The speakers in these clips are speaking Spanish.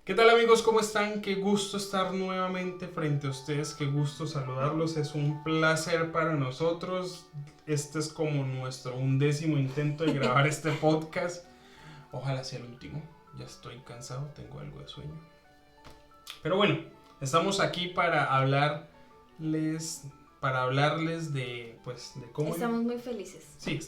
¿Qué tal amigos? ¿Cómo están? Qué gusto estar nuevamente frente a ustedes, qué gusto saludarlos, es un placer para nosotros. Este es como nuestro 11º intento de grabar este podcast. Ojalá sea el último, ya estoy cansado, tengo algo de sueño. Pero bueno, estamos aquí para hablarles de, pues, de cómo... Estamos muy felices. Sí,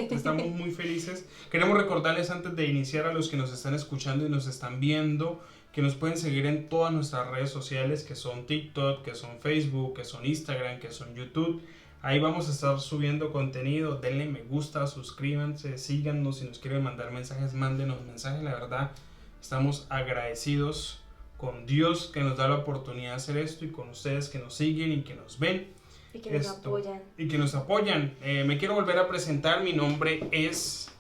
estamos muy felices. Queremos recordarles antes de iniciar a los que nos están escuchando y nos están viendo que nos pueden seguir en todas nuestras redes sociales, que son TikTok, que son Facebook, que son Instagram, que son YouTube. Ahí vamos a estar subiendo contenido. Denle me gusta, suscríbanse, síganos. Si nos quieren mandar mensajes, mándenos mensajes. La verdad, estamos agradecidos con Dios que nos da la oportunidad de hacer esto y con ustedes que nos siguen y que nos ven. Y que nos apoyan. Y que nos apoyan. Me quiero volver a presentar. Mi nombre es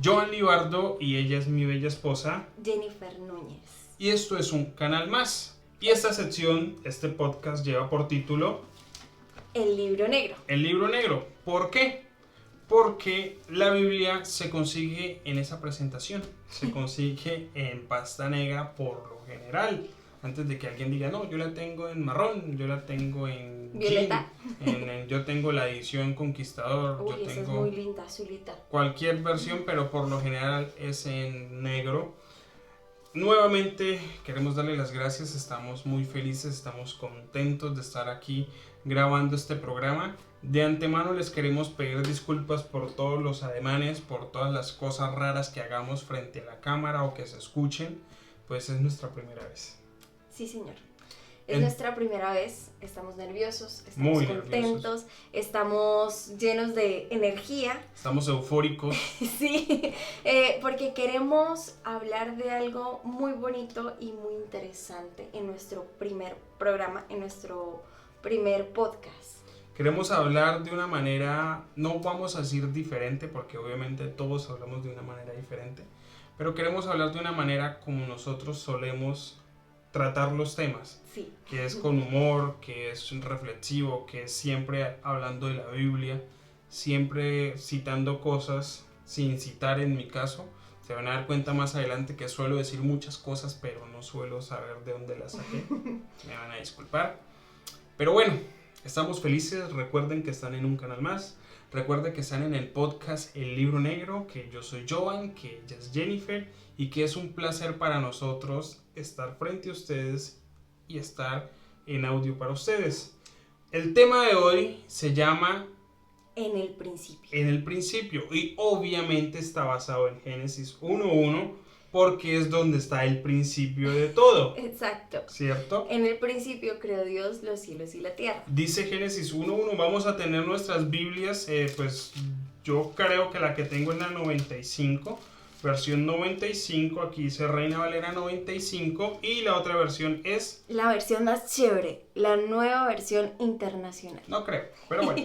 Joan Libardo y ella es mi bella esposa Jennifer Núñez. Y esto es un canal más. Y esta sección, este podcast lleva por título El Libro Negro. El Libro Negro. ¿Por qué? Porque la Biblia se consigue en esa presentación. Se consigue en pasta negra por lo general. Antes de que alguien diga, no, yo la tengo en marrón, yo la tengo en violeta. Yo tengo la edición Conquistador. Uy, yo esa tengo es muy linda, azulita. cualquier versión, pero por lo general es en negro. Nuevamente queremos darle las gracias, estamos muy felices, estamos contentos de estar aquí grabando este programa. De antemano les queremos pedir disculpas por todos los ademanes, por todas las cosas raras que hagamos frente a la cámara o que se escuchen, pues es nuestra primera vez. Sí, señor. Es nuestra primera vez, estamos nerviosos, estamos muy contentos, nerviosos. Estamos llenos de energía. Estamos eufóricos. Sí, porque queremos hablar de algo muy bonito y muy interesante en nuestro primer programa, en nuestro primer podcast. Queremos hablar de una manera, no vamos a decir diferente, porque obviamente todos hablamos de una manera diferente, pero queremos hablar de una manera como nosotros solemos tratar los temas, sí. Que es con humor, que es reflexivo, que es siempre hablando de la Biblia, siempre citando cosas sin citar en mi caso. Se van a dar cuenta más adelante que suelo decir muchas cosas, pero no suelo saber de dónde las saqué. Me van a disculpar. Pero bueno, estamos felices. Recuerden que están en un canal más. Recuerden que están en el podcast El Libro Negro, que yo soy Joan, que ella es Jennifer, y que es un placer para nosotros estar frente a ustedes y estar en audio para ustedes. El tema de hoy se llama En el principio. En el principio, y obviamente está basado en Génesis 1:1, porque es donde está el principio de todo. Exacto. ¿Cierto? En el principio creó Dios los cielos y la tierra. Dice Génesis 1:1. Vamos a tener nuestras Biblias, pues yo creo que la que tengo es la 95, versión 95, aquí dice Reina Valera 95, y la otra versión es... La versión más chévere, la nueva versión internacional. No creo, pero bueno.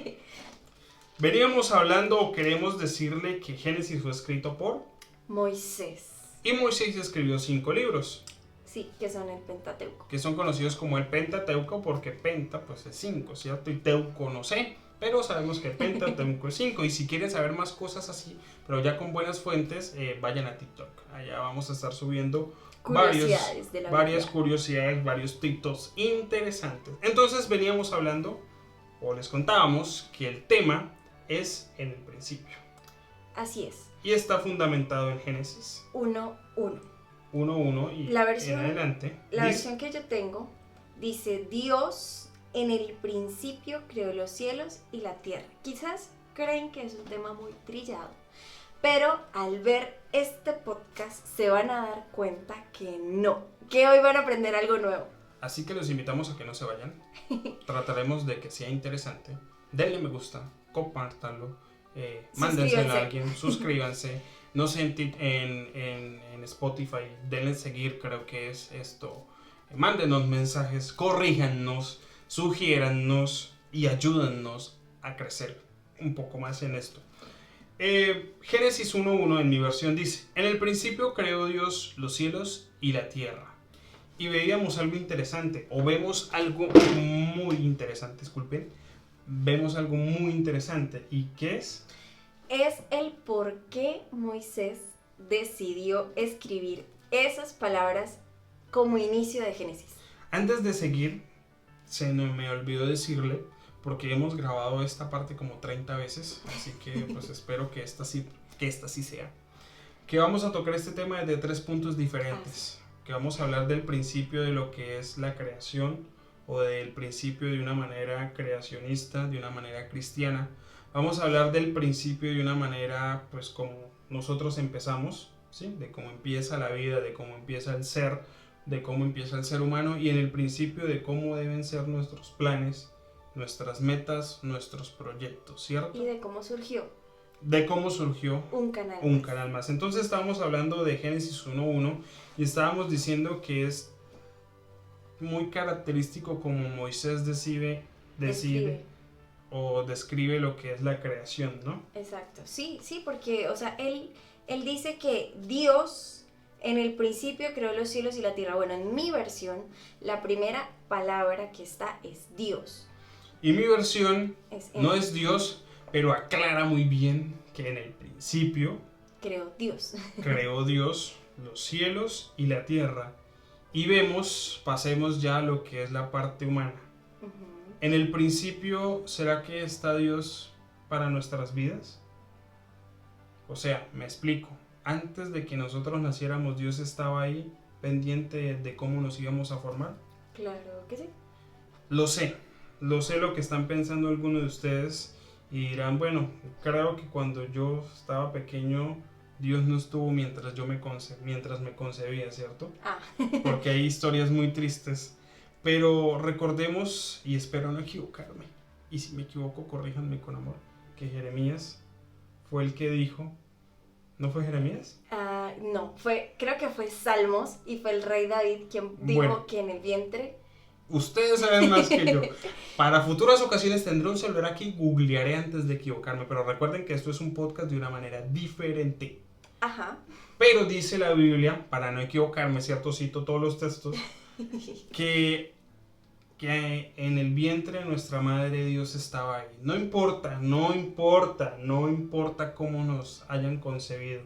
Veníamos hablando o queremos decirle que Génesis fue escrito por... Moisés. Y Moisés escribió 5 libros. Sí, que son el Pentateuco. Que son conocidos como el Pentateuco porque Penta pues es 5, ¿cierto? Y Teuco no sé, pero sabemos que el Pentateuco es 5. Y si quieren saber más cosas así, pero ya con buenas fuentes, vayan a TikTok. Allá vamos a estar subiendo varias curiosidades, varios TikToks interesantes. Entonces veníamos hablando, o les contábamos, que el tema es en el principio. Así es. Y está fundamentado en Génesis 1:1. 1:1 y la versión, en adelante. La versión que yo tengo dice: Dios en el principio creó los cielos y la tierra. Quizás creen que es un tema muy trillado, pero al ver este podcast se van a dar cuenta que no, que hoy van a aprender algo nuevo. Así que los invitamos a que no se vayan. Trataremos de que sea interesante. Denle me gusta, compártanlo. Mándenselo a alguien, suscríbanse. No sé, en Spotify, denle seguir, creo que es esto. Mándenos mensajes, corríjanos, sugiérannos y ayúdennos a crecer un poco más en esto. Génesis 1:1 en mi versión dice: en el principio creó Dios los cielos y la tierra. Y veíamos algo interesante, o vemos algo muy interesante, disculpen. Vemos algo muy interesante. ¿Y qué es? Es el por qué Moisés decidió escribir esas palabras como inicio de Génesis. Antes de seguir, se me olvidó decirle, porque hemos grabado esta parte como 30 veces, así que pues espero que esta sí sea, que vamos a tocar este tema desde 3 puntos diferentes, que vamos a hablar del principio de lo que es la creación, o del principio de una manera creacionista, de una manera cristiana. Vamos a hablar del principio de una manera, pues como nosotros empezamos, ¿sí? De cómo empieza la vida, de cómo empieza el ser, de cómo empieza el ser humano, y en el principio de cómo deben ser nuestros planes, nuestras metas, nuestros proyectos, ¿cierto? Y de cómo surgió. De cómo surgió un canal más. Entonces estábamos hablando de Génesis 1:1 y estábamos diciendo que es muy característico como Moisés decide o describe lo que es la creación, ¿no? Exacto, sí, porque, o sea, él dice que Dios en el principio creó los cielos y la tierra. Bueno, en mi versión, la primera palabra que está es Dios. Y mi versión no es Dios, pero aclara muy bien que en el principio creó Dios los cielos y la tierra. Y pasemos ya a lo que es la parte humana. Uh-huh. En el principio, ¿será que está Dios para nuestras vidas? O sea, me explico. Antes de que nosotros naciéramos, Dios estaba ahí, pendiente de cómo nos íbamos a formar. Claro que sí. Lo sé lo que están pensando algunos de ustedes y dirán, bueno, creo que cuando yo estaba pequeño, Dios no estuvo mientras me concebía, ¿cierto? Porque hay historias muy tristes. Pero recordemos, y espero no equivocarme, y si me equivoco, corríjanme con amor, que Jeremías fue el que dijo, ¿no fue Jeremías? No, creo que fue Salmos, y fue el rey David quien dijo que en el vientre... Ustedes saben más que yo. Para futuras ocasiones tendré un celular aquí, googlearé antes de equivocarme, pero recuerden que esto es un podcast de una manera diferente. Ajá. Pero dice la Biblia, para no equivocarme, ¿cierto? Cito todos los textos, que en el vientre de nuestra madre Dios estaba ahí. No importa cómo nos hayan concebido.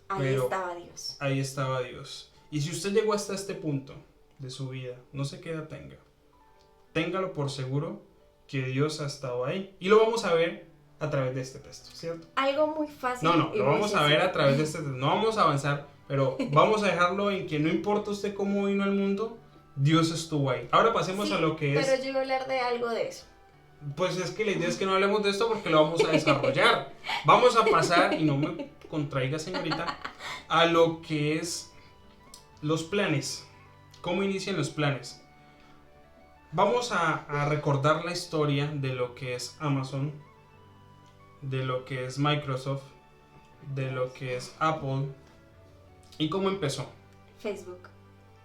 Ahí estaba Dios. Y si usted llegó hasta este punto de su vida, no sé qué edad téngalo por seguro que Dios ha estado ahí. Y lo vamos a ver a través de este texto, ¿cierto? Algo muy fácil. Lo vamos a ver a través de este texto. No vamos a avanzar, pero vamos a dejarlo en que no importa usted cómo vino al mundo, Dios estuvo ahí. Ahora pasemos a lo que es... Pero yo iba a hablar de algo de eso. Pues es que la idea es que no hablemos de esto porque lo vamos a desarrollar. Vamos a pasar, y no me contraiga, señorita, a lo que es los planes. ¿Cómo inician los planes? Vamos a recordar la historia de lo que es Amazon, de lo que es Microsoft, de lo que es Apple y cómo empezó. Facebook.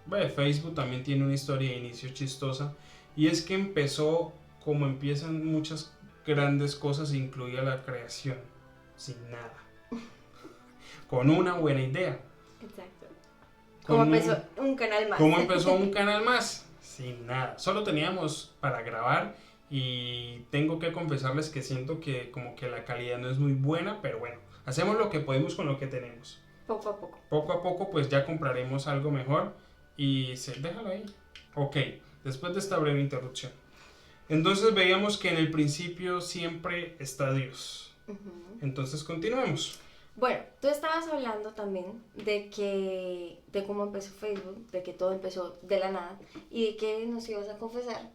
Bueno, Facebook también tiene una historia de inicio chistosa, y es que empezó como empiezan muchas grandes cosas, incluida la creación, sin nada, con una buena idea. Exacto. ¿Cómo empezó un canal más? ¿Cómo empezó un canal más? Sin nada, solo teníamos para grabar, y tengo que confesarles que siento que como que la calidad no es muy buena, pero bueno, hacemos lo que podemos con lo que tenemos. Poco a poco. Poco a poco pues ya compraremos algo mejor y déjalo ahí. Ok, después de esta breve interrupción. Entonces veíamos que en el principio siempre está Dios. Uh-huh. Entonces continuemos. Bueno, tú estabas hablando también de cómo empezó Facebook, de que todo empezó de la nada, y de que nos ibas a confesar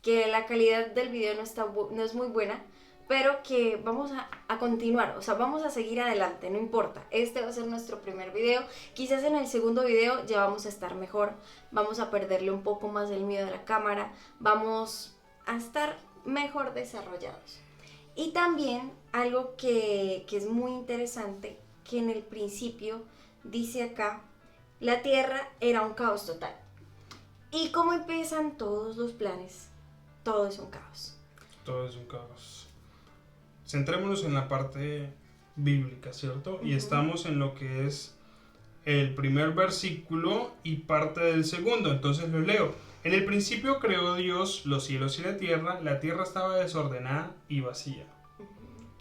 que la calidad del video no es muy buena, pero que vamos a continuar, o sea, vamos a seguir adelante, no importa. Este va a ser nuestro primer video, quizás en el segundo video ya vamos a estar mejor, vamos a perderle un poco más el miedo a la cámara, vamos a estar mejor desarrollados. Y también algo que es muy interesante, que en el principio dice acá, la tierra era un caos total. ¿Y cómo empiezan todos los planes? Todo es un caos. Todo es un caos. Centrémonos en la parte bíblica, ¿cierto? Uh-huh. Y estamos en lo que es el primer versículo y parte del segundo. Entonces lo leo. En el principio creó Dios los cielos y la tierra estaba desordenada y vacía. Uh-huh.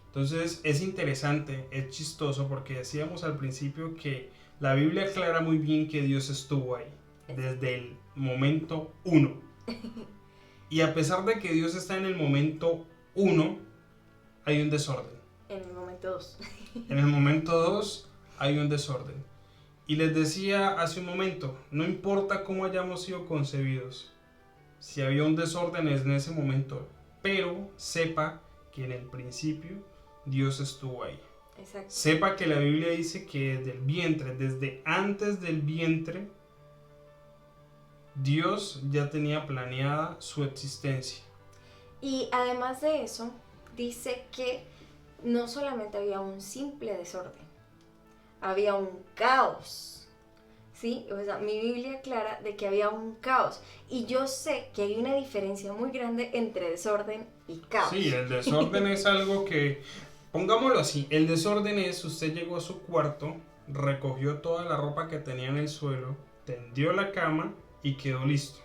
Entonces es interesante, es chistoso, porque decíamos al principio que La Biblia aclara muy bien que Dios estuvo ahí, desde el momento 1. Y a pesar de que Dios está en el momento 1, hay un desorden. En el momento 2. En el momento 2 hay un desorden. Y les decía hace un momento, no importa cómo hayamos sido concebidos, si había un desorden en ese momento, pero sepa que en el principio Dios estuvo ahí. Exacto. Sepa que la Biblia dice que desde el vientre, desde antes del vientre, Dios ya tenía planeada su existencia. Y además de eso, dice que no solamente había un simple desorden, había un caos. ¿Sí? O sea, mi Biblia aclara de que había un caos. Y yo sé que hay una diferencia muy grande entre desorden y caos. Sí, el desorden es algo que, pongámoslo así, el desorden es, usted llegó a su cuarto, recogió toda la ropa que tenía en el suelo, tendió la cama y quedó listo.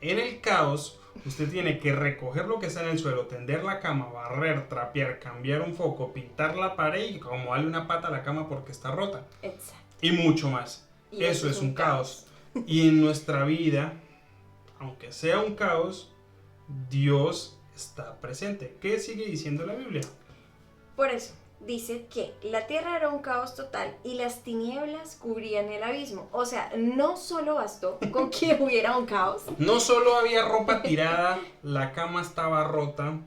En el caos, usted tiene que recoger lo que está en el suelo, tender la cama, barrer, trapear, cambiar un foco, pintar la pared y como darle una pata a la cama porque está rota. Exacto. Y mucho más. Y eso es un caos. Y en nuestra vida, aunque sea un caos, Dios está presente. ¿Qué sigue diciendo la Biblia? Por eso, dice que la tierra era un caos total y las tinieblas cubrían el abismo. O sea, no solo bastó con que hubiera un caos. No solo había ropa tirada, la cama estaba rota,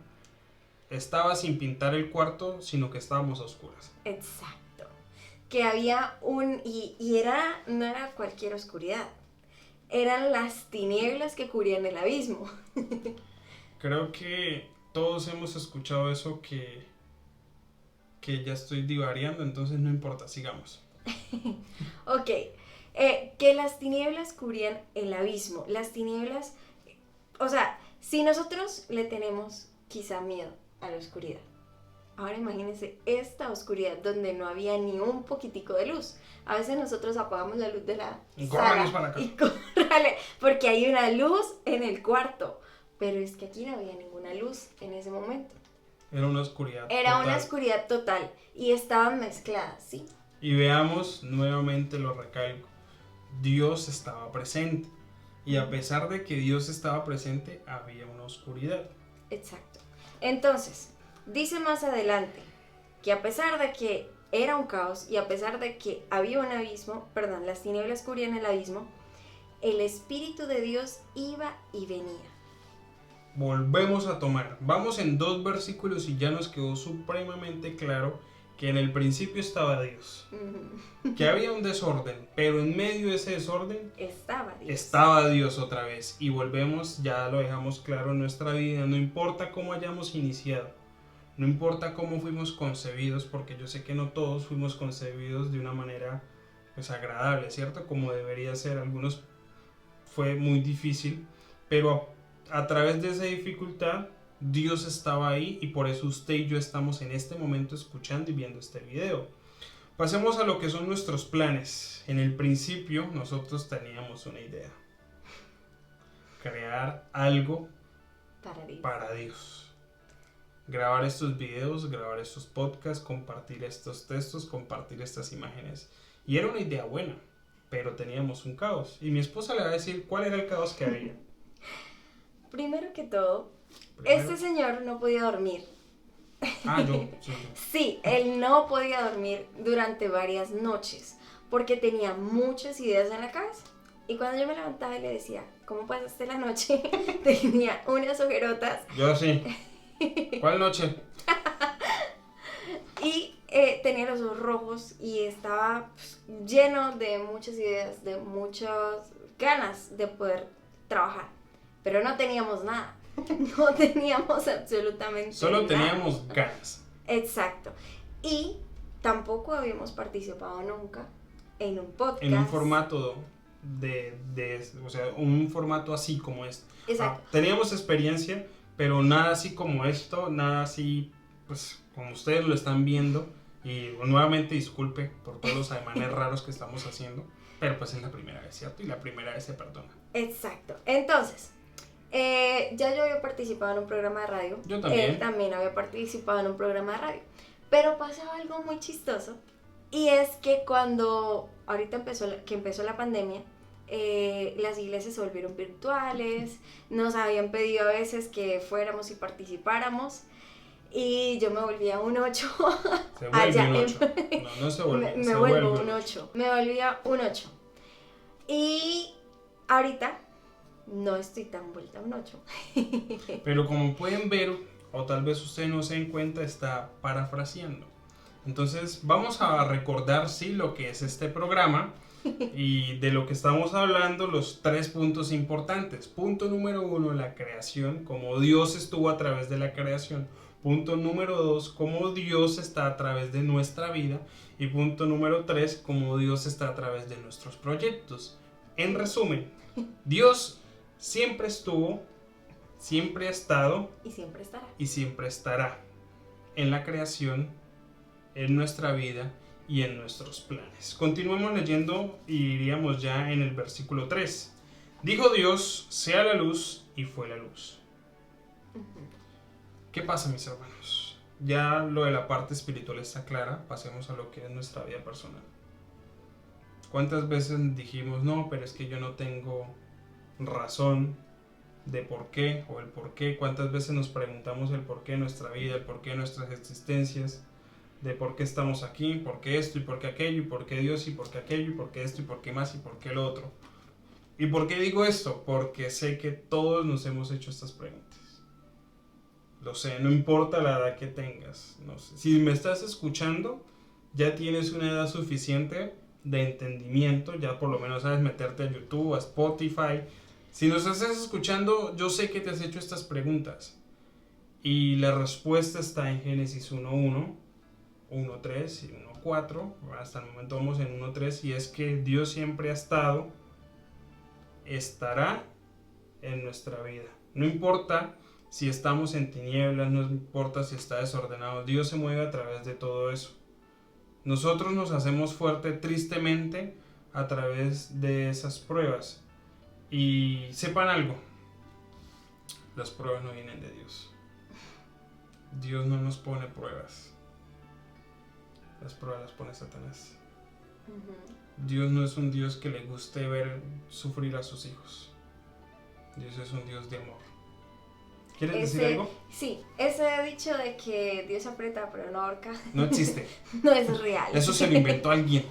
estaba sin pintar el cuarto, sino que estábamos a oscuras. Exacto. Que había no era cualquier oscuridad. Eran las tinieblas que cubrían el abismo. Creo que todos hemos escuchado eso que ya estoy divariando, entonces no importa, sigamos. Ok, que las tinieblas cubrían el abismo. Las tinieblas, o sea, si nosotros le tenemos quizá miedo a la oscuridad, ahora imagínense esta oscuridad donde no había ni un poquitico de luz. A veces nosotros apagamos la luz de la Corramos sala para acá. y córrale, porque hay una luz en el cuarto. Pero es que aquí no había ninguna luz en ese momento. Era una oscuridad Era total. una oscuridad total y estaban mezcladas, ¿sí? Y veamos, nuevamente lo recalco, Dios estaba presente. Y a pesar de que Dios estaba presente, había una oscuridad. Exacto. Entonces, dice más adelante que a pesar de que era un caos y a pesar de que había un abismo, las tinieblas cubrían el abismo, el Espíritu de Dios iba y venía. Volvemos a tomar. Vamos en 2 versículos y ya nos quedó supremamente claro que en el principio estaba Dios. Que había un desorden, pero en medio de ese desorden estaba Dios otra vez. Y volvemos, ya lo dejamos claro en nuestra vida, no importa cómo hayamos iniciado, no importa cómo fuimos concebidos, porque yo sé que no todos fuimos concebidos de una manera pues agradable, ¿cierto? Como debería ser, algunos fue muy difícil, pero a través de esa dificultad Dios estaba ahí y por eso usted y yo estamos en este momento escuchando y viendo este video. Pasemos a lo que son nuestros planes. En el principio nosotros teníamos una idea: crear algo para Dios. Grabar estos videos, grabar estos podcasts, compartir estos textos, compartir estas imágenes. Y era una idea buena, pero teníamos un caos. Y mi esposa le va a decir cuál era el caos que había. Primero que todo, este señor no podía dormir. Sí. Sí, él no podía dormir durante varias noches porque tenía muchas ideas en la cabeza. Y cuando yo me levantaba y le decía, ¿cómo pasaste la noche? Tenía unas ojerotas. Yo sí. ¿Cuál noche? Y tenía los ojos rojos y estaba lleno de muchas ideas, de muchas ganas de poder trabajar. Pero no teníamos nada. No teníamos absolutamente Solo nada. teníamos ganas. Exacto. Y tampoco habíamos participado nunca en un podcast. En un formato o sea, un formato así como este. Exacto. Teníamos experiencia, pero nada así como esto, nada así, pues, como ustedes lo están viendo. Y nuevamente disculpe por todos los ademanes raros que estamos haciendo, pero pues es la primera vez, ¿cierto? Y la primera vez se perdona. Exacto. Entonces, ya yo había participado en un programa de radio. Yo también. Él también había participado en un programa de radio. Pero pasaba algo muy chistoso. Y es que cuando ahorita que empezó la pandemia, las iglesias se volvieron virtuales, nos habían pedido a veces que fuéramos y participáramos, y yo me volvía un 8. Se vuelve un 8. No se vuelve. Me vuelvo un 8. Me volvía un 8. Y ahorita no estoy tan vuelta a un 8. Pero como pueden ver, o tal vez ustedes no se den cuenta, está parafraseando. Entonces vamos a recordar sí lo que es este programa y de lo que estamos hablando, los 3 puntos importantes. Punto número 1, la creación, como Dios estuvo a través de la creación. Punto número 2, cómo Dios está a través de nuestra vida. Y punto número 3, cómo Dios está a través de nuestros proyectos. En resumen, Dios siempre estuvo, siempre ha estado y siempre estará en la creación, en nuestra vida y en nuestros planes. Continuemos leyendo y iríamos ya en el versículo 3. Dijo Dios, sea la luz, y fue la luz. ¿Qué pasa, mis hermanos? Ya lo de la parte espiritual está clara, pasemos a lo que es nuestra vida personal. ¿Cuántas veces dijimos, no, pero es que yo no tengo razón de por qué o el por qué? ¿Cuántas veces nos preguntamos el por qué de nuestra vida, el por qué de nuestras existencias, de por qué estamos aquí, por qué esto y por qué aquello, y por qué Dios y por qué aquello, y por qué esto y por qué más y por qué lo otro? ¿Y por qué digo esto? Porque sé que todos nos hemos hecho estas preguntas. Lo sé, no importa la edad que tengas. No sé. Si me estás escuchando, ya tienes una edad suficiente de entendimiento, ya por lo menos sabes meterte a YouTube, a Spotify. Si nos estás escuchando, yo sé que te has hecho estas preguntas. Y la respuesta está en Génesis 1.1, 1.3 y 1.4. Hasta el momento vamos en 1.3, y es que Dios siempre ha estado, estará en nuestra vida. No importa si estamos en tinieblas, no importa si está desordenado, Dios se mueve a través de todo eso. Nosotros nos hacemos fuerte tristemente a través de esas pruebas. Y sepan algo, las pruebas no vienen de Dios. Dios no nos pone pruebas. Las pruebas las pone Satanás. Dios no es un Dios que le guste ver sufrir a sus hijos. Dios es un Dios de amor. ¿Quieres decir algo? Sí, ese dicho de que Dios aprieta pero no ahorca no existe. No es real. Eso se lo inventó alguien.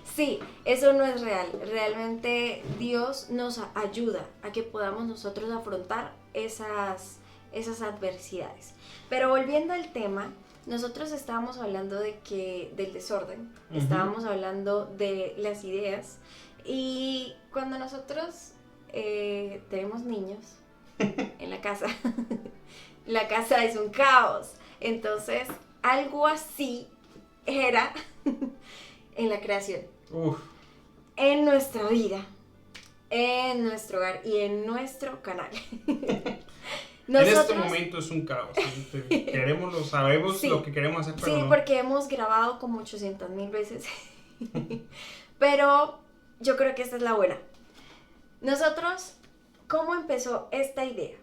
Sí, eso no es real. Realmente Dios nos ayuda a que podamos nosotros afrontar esas adversidades. Pero volviendo al tema, nosotros estábamos hablando del desorden, estábamos hablando de las ideas, y cuando nosotros tenemos niños en la casa es un caos. Entonces, algo así era en la creación. En nuestra vida, en nuestro hogar y en nuestro canal. Nosotros, en este momento es un caos. Queremos, lo sabemos, sí, lo que queremos hacer, pero sí, no. Porque hemos grabado como 800,000 veces. Pero yo creo que esta es la buena. Nosotros, ¿cómo empezó esta idea?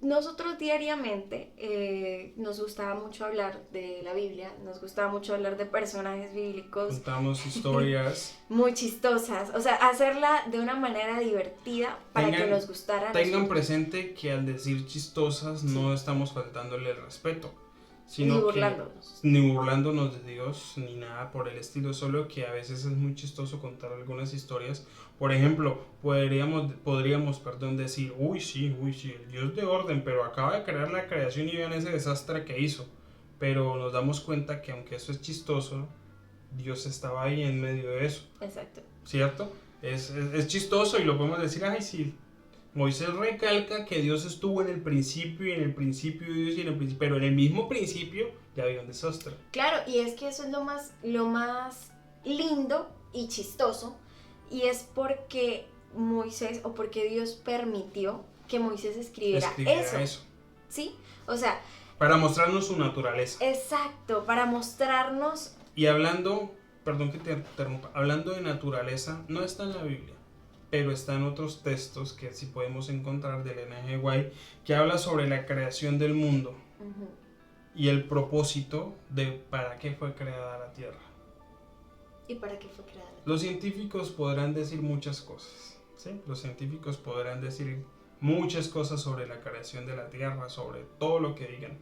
Nosotros diariamente nos gustaba mucho hablar de la Biblia, nos gustaba mucho hablar de personajes bíblicos. Contamos historias muy chistosas, o sea, hacerla de una manera divertida para que nos gustara. Tengan presente que al decir chistosas no estamos faltándole el respeto, sino ni burlándonos de Dios, ni nada por el estilo, solo que a veces es muy chistoso contar algunas historias. Por ejemplo, podríamos decir, uy sí, el Dios de orden, pero acaba de crear la creación y vean ese desastre que hizo. Pero nos damos cuenta que aunque eso es chistoso, Dios estaba ahí en medio de eso. Exacto. ¿Cierto? Es chistoso y lo podemos decir, ay sí. Moisés recalca que Dios estuvo en el principio, y en el principio Dios, y en el principio, pero en el mismo principio ya había un desastre. Claro, y es que eso es lo más lindo y chistoso, y es porque Moisés, o porque Dios permitió que Moisés escribiera eso. ¿Sí? O sea, para mostrarnos su naturaleza. Exacto, para mostrarnos. Y hablando, perdón que te interrumpa, hablando de naturaleza, no está en la Biblia, pero está en otros textos que sí podemos encontrar de Ellen G. White, que habla sobre la creación del mundo y el propósito de para qué fue creada la tierra. ¿Y para qué fue creada? Los científicos podrán decir muchas cosas, ¿sí? Los científicos podrán decir muchas cosas sobre la creación de la Tierra, sobre todo lo que digan.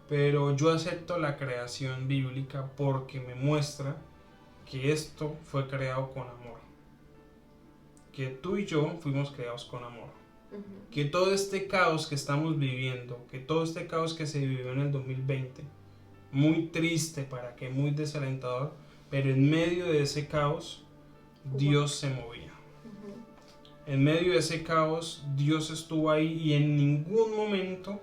Pero yo acepto la creación bíblica porque me muestra que esto fue creado con amor. Que tú y yo fuimos creados con amor. Uh-huh. Que todo este caos que estamos viviendo, que todo este caos que se vivió en el 2020, muy triste, para que muy desalentador, pero en medio de ese caos, Dios se movía. Uh-huh. En medio de ese caos, Dios estuvo ahí y en ningún momento,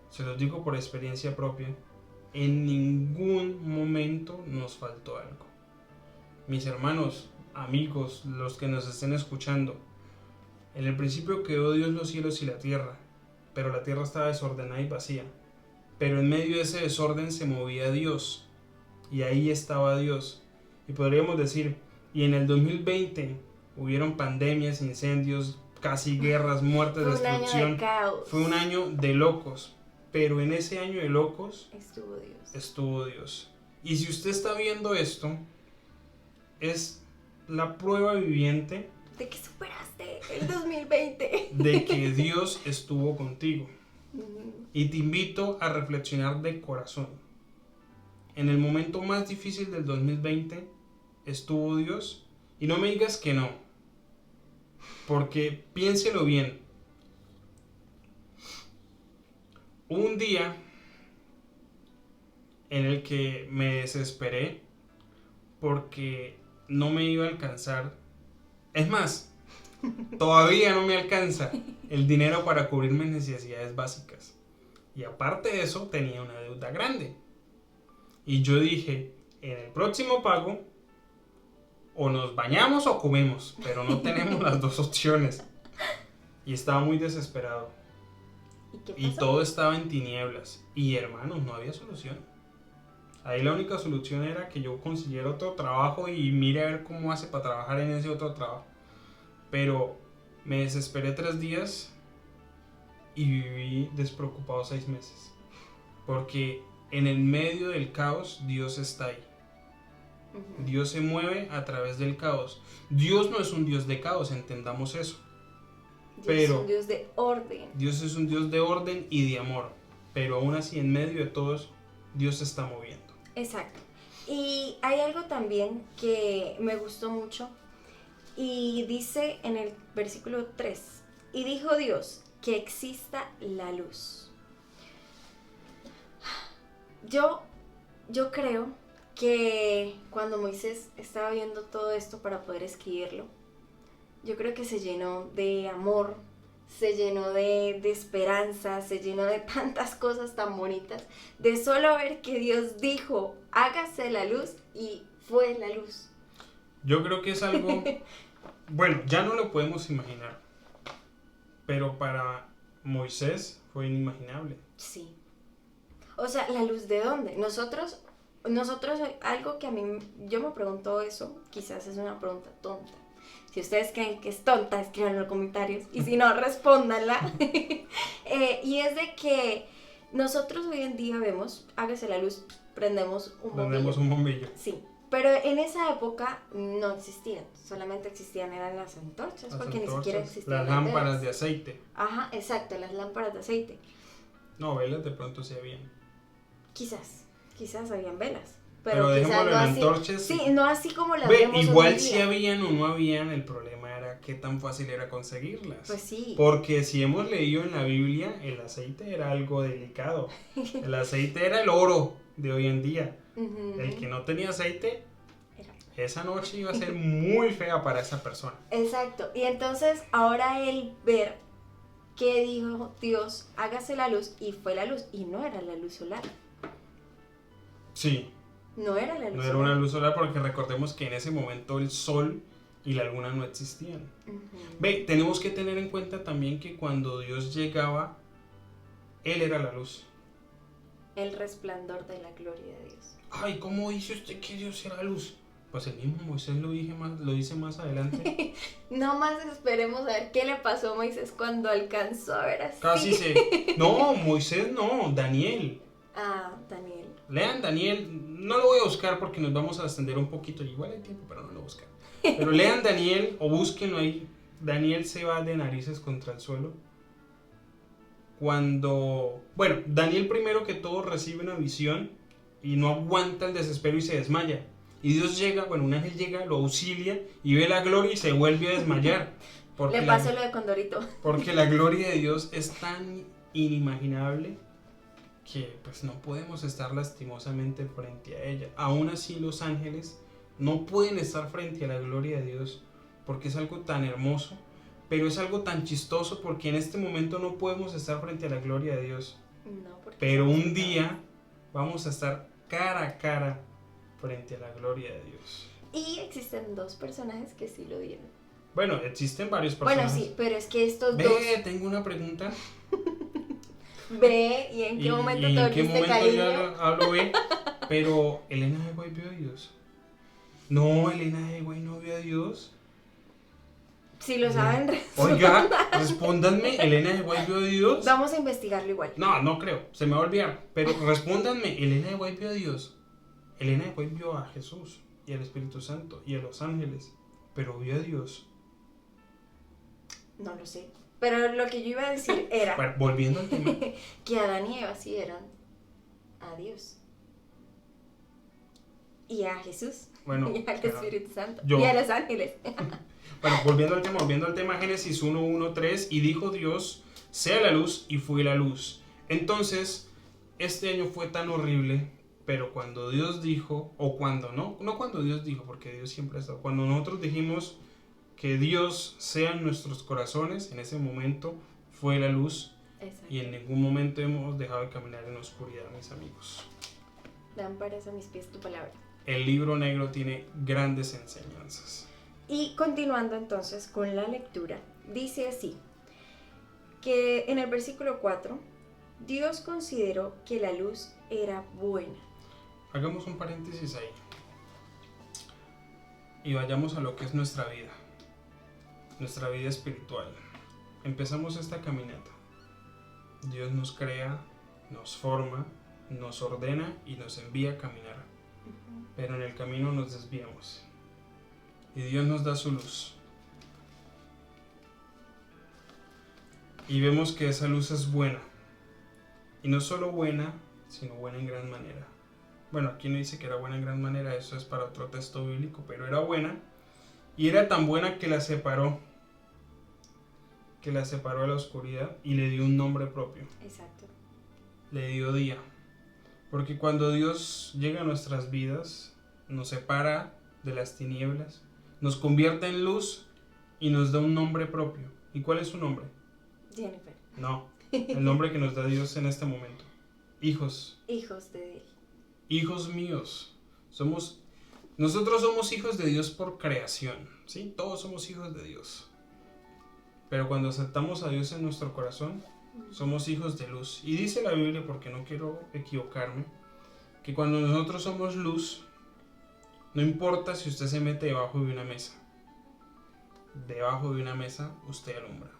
se los digo por experiencia propia, en ningún momento nos faltó algo. Mis hermanos, amigos, los que nos estén escuchando, en el principio creó Dios los cielos y la tierra, pero la tierra estaba desordenada y vacía. Pero en medio de ese desorden se movía Dios, y ahí estaba Dios. Y podríamos decir, y en el 2020 hubieron pandemias, incendios, casi guerras, muertes, destrucción. Fue un año de locos, pero en ese año de locos estuvo Dios. Y si usted está viendo esto, es la prueba viviente de que superaste el 2020, de que Dios estuvo contigo. Y te invito a reflexionar de corazón. En el momento más difícil del 2020 estuvo Dios, y no me digas que no, porque piénselo bien. Un día en el que me desesperé porque no me iba a alcanzar. Es más, todavía no me alcanza el dinero para cubrir mis necesidades básicas. Y aparte de eso, tenía una deuda grande. Y yo dije, en el próximo pago, o nos bañamos o comemos, pero no tenemos las dos opciones. Y estaba muy desesperado. ¿Y todo estaba en tinieblas. Y hermanos, no había solución. Ahí la única solución era que yo consiguiera otro trabajo y mire a ver cómo hace para trabajar en ese otro trabajo. Pero me desesperé 3 días y viví despreocupado 6 meses. Porque en el medio del caos, Dios está ahí. Uh-huh. Dios se mueve a través del caos. Dios no es un Dios de caos, entendamos eso. Dios es un Dios de orden. Dios es un Dios de orden y de amor. Pero aún así, en medio de todo eso, Dios se está moviendo. Exacto. Y hay algo también que me gustó mucho. Y dice en el versículo 3, y dijo Dios, que exista la luz. Yo creo que cuando Moisés estaba viendo todo esto para poder escribirlo, yo creo que se llenó de amor, se llenó de esperanza, se llenó de tantas cosas tan bonitas, de solo ver que Dios dijo, hágase la luz, y fue la luz. Yo creo que es algo, bueno, ya no lo podemos imaginar, pero para Moisés fue inimaginable. Sí. O sea, ¿la luz de dónde? Nosotros, algo que a mí, yo me pregunto eso, quizás es una pregunta tonta. Si ustedes creen que es tonta, escríbanlo en los comentarios. Y si no, respóndanla. Y es de que nosotros hoy en día vemos, hágase la luz, prendemos un bombillo. Sí. Pero en esa época no existían. Solamente eran las antorchas. Porque ni siquiera existían las lámparas de aceite. Ajá, exacto, las lámparas de aceite. No, velas de pronto sí habían. Quizás habían velas. Pero dejémoslo en antorchas. Sí, no así como las vemos igual si habían o no habían, el problema era qué tan fácil era conseguirlas. Pues sí. Porque si hemos leído en la Biblia, el aceite era algo delicado. El aceite era el oro de hoy en día. Uh-huh. El que no tenía aceite, esa noche iba a ser muy fea para esa persona. Exacto. Y entonces ahora el ver que dijo Dios, hágase la luz, y fue la luz, y no era la luz solar. Sí. No era la luz solar. No era una luz solar, porque recordemos que en ese momento el sol y la luna no existían. Uh-huh. Tenemos que tener en cuenta también que cuando Dios llegaba, Él era la luz. El resplandor de la gloria de Dios. Ay, ¿cómo dice usted que Dios era luz? Pues el mismo Moisés lo dice más adelante. No más esperemos a ver qué le pasó a Moisés cuando alcanzó a ver así. No, Moisés no, Daniel. Ah, Daniel. Lean Daniel, no lo voy a buscar porque nos vamos a extender un poquito, igual hay tiempo, pero no lo buscan. Pero lean Daniel o búsquenlo ahí. Daniel se va de narices contra el suelo. Daniel primero que todo recibe una visión y no aguanta el desespero y se desmaya. Y Dios llega, un ángel llega, lo auxilia y ve la gloria y se vuelve a desmayar. Le pasó lo de Condorito. Porque la gloria de Dios es tan inimaginable que pues no podemos estar lastimosamente frente a ella. Aún así los ángeles no pueden estar frente a la gloria de Dios porque es algo tan hermoso, pero es algo tan chistoso porque en este momento no podemos estar frente a la gloria de Dios. No, pero un día vamos a estar cara a cara frente a la gloria de Dios. Y existen dos personajes que sí lo dieron. Bueno, existen varios personajes. Bueno, sí, pero es que estos dos... Tengo una pregunta. Ve, ¿y en qué momento te volviste cariño? Hablo B, pero Elena de White vio a Dios. No, Elena de White no vio a Dios. Si lo saben, oiga, respóndanme, ¿Elena de White vio a Dios? Vamos a investigarlo igual. No creo, se me va a olvidar. Pero respóndanme, ¿Elena de White vio a Dios? Elena de White vio a Jesús y al Espíritu Santo y a los ángeles, pero vio a Dios. No lo sé. Pero lo que yo iba a decir era... Bueno, volviendo al tema. que Adán y Eva sí eran a Dios. Y a Jesús. Bueno, y al Espíritu Santo. Y a los ángeles. Bueno, volviendo al tema, Génesis 1:1-3, y dijo Dios, sea la luz, y fue la luz. Entonces, este año fue tan horrible, pero cuando Dios dijo, o cuando no cuando Dios dijo, porque Dios siempre ha estado, cuando nosotros dijimos que Dios sea en nuestros corazones, en ese momento fue la luz. Exacto. Y en ningún momento hemos dejado de caminar en la oscuridad, mis amigos. Lámparas a mis pies tu palabra. El libro negro tiene grandes enseñanzas. Y continuando entonces con la lectura, dice así, que en el versículo 4, Dios consideró que la luz era buena. Hagamos un paréntesis ahí y vayamos a lo que es nuestra vida espiritual. Empezamos esta caminata. Dios nos crea, nos forma, nos ordena y nos envía a caminar. Pero en el camino nos desviamos. Y Dios nos da su luz. Y vemos que esa luz es buena. Y no solo buena, sino buena en gran manera. Bueno, aquí no dice que era buena en gran manera, eso es para otro texto bíblico, pero era buena. Y era tan buena que la separó de la oscuridad y le dio un nombre propio. Exacto. Le dio día. Porque cuando Dios llega a nuestras vidas, nos separa de las tinieblas, nos convierte en luz y nos da un nombre propio. ¿Y cuál es su nombre? Jennifer. No, el nombre que nos da Dios en este momento. Hijos. Hijos de Él. Hijos míos. Nosotros somos hijos de Dios por creación, ¿sí? Todos somos hijos de Dios. Pero cuando aceptamos a Dios en nuestro corazón, somos hijos de luz. Y dice la Biblia, porque no quiero equivocarme, que cuando nosotros somos luz, no importa si usted se mete debajo de una mesa. Debajo de una mesa usted alumbra.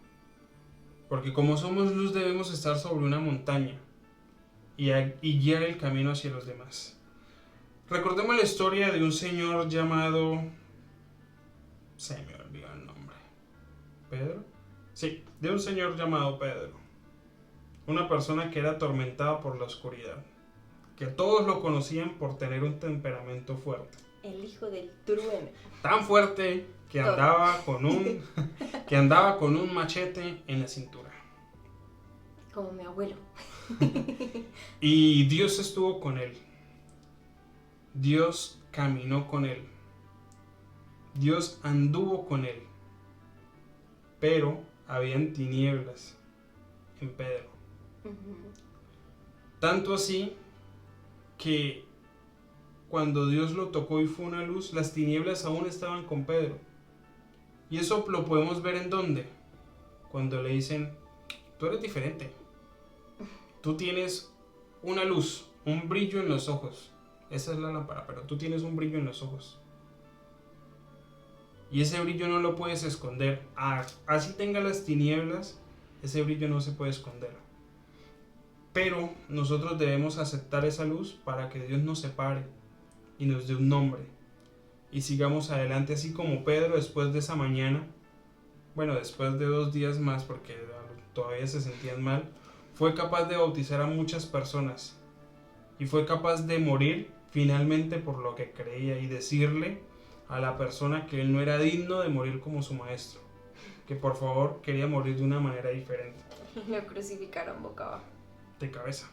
Porque como somos luz debemos estar sobre una montaña y guiar el camino hacia los demás. Recordemos la historia de un señor llamado... Se me olvidó el nombre. ¿Pedro? Sí, de un señor llamado Pedro. Una persona que era atormentada por la oscuridad. Que todos lo conocían por tener un temperamento fuerte. El hijo del trueno. Tan fuerte que andaba con un machete en la cintura. Como mi abuelo. Y Dios estuvo con él. Dios caminó con él. Dios anduvo con él. Pero habían tinieblas en Pedro. Tanto así que cuando Dios lo tocó y fue una luz, las tinieblas aún estaban con Pedro. Y eso lo podemos ver en dónde. Cuando le dicen, tú eres diferente. Tú tienes una luz, un brillo en los ojos. Esa es la lámpara, pero tú tienes un brillo en los ojos. Y ese brillo no lo puedes esconder. Así tenga las tinieblas, ese brillo no se puede esconder. Pero nosotros debemos aceptar esa luz para que Dios nos separe y nos dé un nombre. Y sigamos adelante, así como Pedro después de esa mañana, bueno, después de 2 días más, porque todavía se sentían mal, fue capaz de bautizar a muchas personas. Y fue capaz de morir finalmente por lo que creía y decirle a la persona que él no era digno de morir como su maestro. Que por favor quería morir de una manera diferente. Lo crucificaron boca abajo. De cabeza.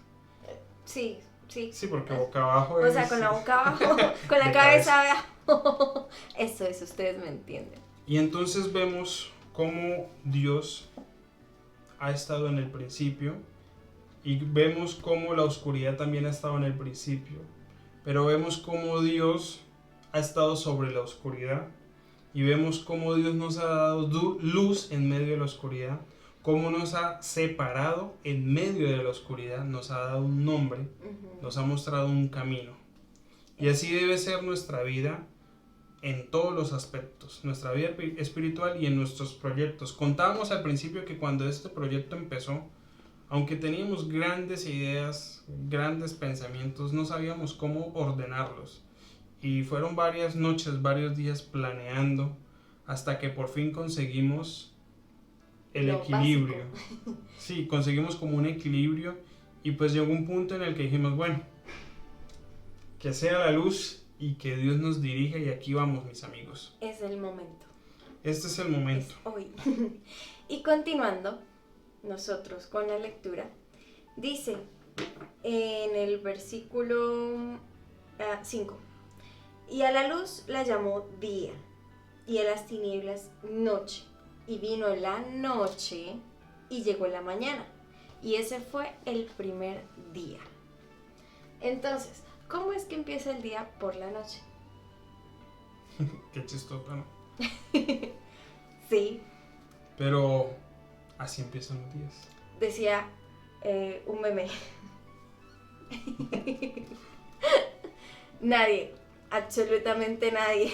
Sí. Sí, porque boca abajo O sea, con la boca abajo, con la cabeza abajo. Eso, ustedes me entienden. Y entonces vemos cómo Dios ha estado en el principio y vemos cómo la oscuridad también ha estado en el principio. Pero vemos cómo Dios ha estado sobre la oscuridad y vemos cómo Dios nos ha dado luz en medio de la oscuridad. Cómo nos ha separado en medio de la oscuridad, nos ha dado un nombre, nos ha mostrado un camino. Y así debe ser nuestra vida en todos los aspectos, nuestra vida espiritual y en nuestros proyectos. Contábamos al principio que cuando este proyecto empezó, aunque teníamos grandes ideas, grandes pensamientos, no sabíamos cómo ordenarlos. Y fueron varias noches, varios días planeando, hasta que por fin conseguimos el equilibrio. Sí, conseguimos como un equilibrio y pues llegó un punto en el que dijimos, bueno, que sea la luz y que Dios nos dirija y aquí vamos, mis amigos. Es el momento. Este es el momento. Es hoy. Y continuando, nosotros con la lectura, dice en el versículo 5, y a la luz la llamó día y a las tinieblas noche. Y vino la noche y llegó la mañana. Y ese fue el primer día. Entonces, ¿cómo es que empieza el día por la noche? Qué chistoso, ¿no? Sí. Pero así empiezan los días. Decía un meme. Nadie, absolutamente nadie.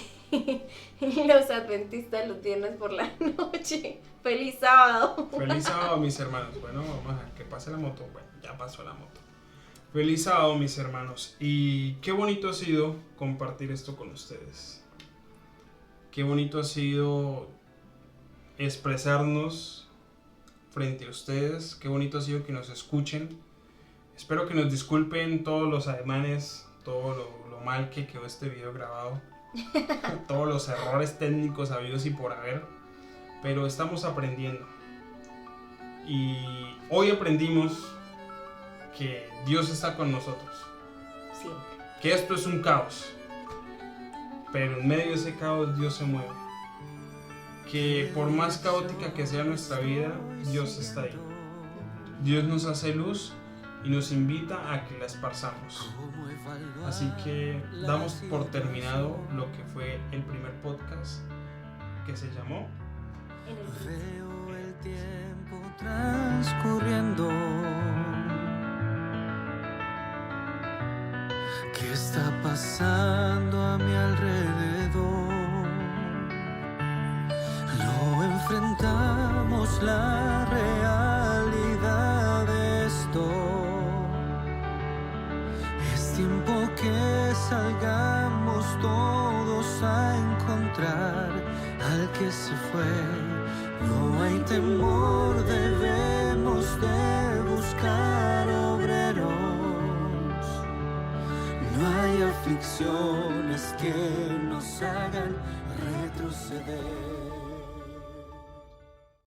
Los adventistas los viernes por la noche. ¡Feliz sábado! Feliz sábado, mis hermanos. Bueno, vamos a que pase la moto. Bueno, ya pasó la moto. Feliz sábado, mis hermanos. Y qué bonito ha sido compartir esto con ustedes. Qué bonito ha sido expresarnos frente a ustedes. Qué bonito ha sido que nos escuchen. Espero que nos disculpen todos los ademanes, todo lo mal que quedó este video grabado. Todos los errores técnicos habidos y por haber, pero estamos aprendiendo y hoy aprendimos que Dios está con nosotros. Siempre. Que esto es un caos, pero en medio de ese caos Dios se mueve. Que por más caótica que sea nuestra vida, Dios está ahí. Dios nos hace luz y nos invita a que la esparzamos. Así que damos por terminado lo que fue el primer podcast que se llamó Veo el tiempo transcurriendo. ¿Qué está pasando a mi alrededor? No enfrentamos la realidad de esto. Es tiempo que salgamos todos a encontrar al que se fue. No hay temor, debemos de buscar obreros. No hay aflicciones que nos hagan retroceder.